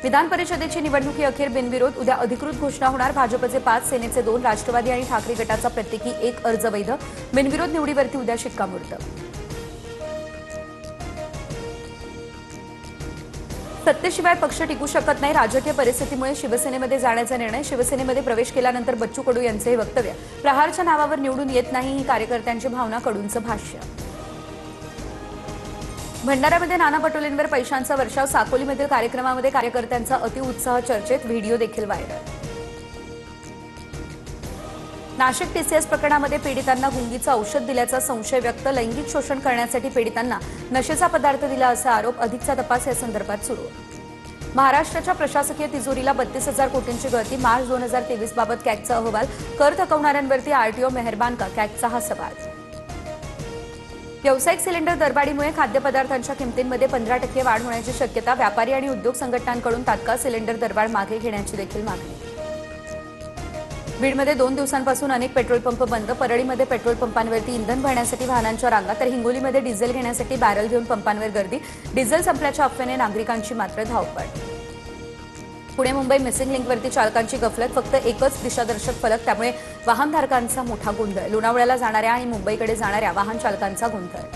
विधान परिषदेची निवडणुकी अखेर बिनविरोध, उद्या अधिकृत घोषणा होणार। भाजपचे 5, सेनेचे 2, राष्ट्रवादी आणि ठाकरे गटाचा प्रत्येकी 1 अर्ज वैध। बिनविरोध निवडीवरती उद्या शिक्कामोर्तब। सत्तेशिवाय पक्ष टिकू शकत नाही, राजकीय परिस्थितीमुळे शिवसेनेमध्ये जाण्याचा निर्णय। शिवसेनेमध्ये प्रवेश केल्यानंतर बच्चू कडू यांचे हे वक्तव्य। प्रहारच्या नावावर निवडून येत नाही ही कार्यकर्त्यांची भावना, कडूंचं भाष्य। भंडाऱ्यामध्ये नाना पटोलेंवर पैशांचा वर्षाव, साकोलीमधील कार्यक्रमामध्ये कार्यकर्त्यांचा अतिउत्साह चर्चेत, व्हिडिओ देखील व्हायरल। नाशिक टीसीएस प्रकरणामध्ये पीडितांना गुंगीचं औषध दिल्याचा संशय व्यक्त, लैंगिक शोषण करण्यासाठी पीडितांना नशेचा पदार्थ दिला असा आरोप, अधिकचा तपास या संदर्भात सुरू। महाराष्ट्राच्या प्रशासकीय तिजोरीला 32,000 कोटींची गळती, मार्च 2023 बाबत कॅगचा अहवाल, कर थकवणाऱ्यांवरती आरटीओ मेहरबान का, कॅगचा हा सवाल। व्यावसायिक सिलेंडर दरवाढीमुळे खाद्यपदार्थांच्या किमतींमध्ये 15% वाढ होण्याची शक्यता, व्यापारी आणि उद्योग संघटनांकडून तात्काळ सिलेंडर दरवाढ मागे घेण्याची देखील मागणी। बीडमध्ये 2 दिवसांपासून अनेक पेट्रोल पंप बंद, परळीमध्ये पेट्रोल पंपांवरती इंधन भरण्यासाठी वाहनांच्या रांगा, तर हिंगोलीमध्ये डिझेल घेण्यासाठी बॅरल घेऊन पंपांवर गर्दी, डिझेल संपल्याच्या अफवेने नागरिकांची मात्र धावपळ। पुणे मुंबई मिसिंग लिंकवरती चालकांची गफलत, फक्त एकच दिशादर्शक फलक, त्यामुळे वाहनधारकांचा मोठा गोंधळ, लोणावळ्याला जाणाऱ्या आणि मुंबईकडे जाणाऱ्या वाहन चालकांचा गोंधळ।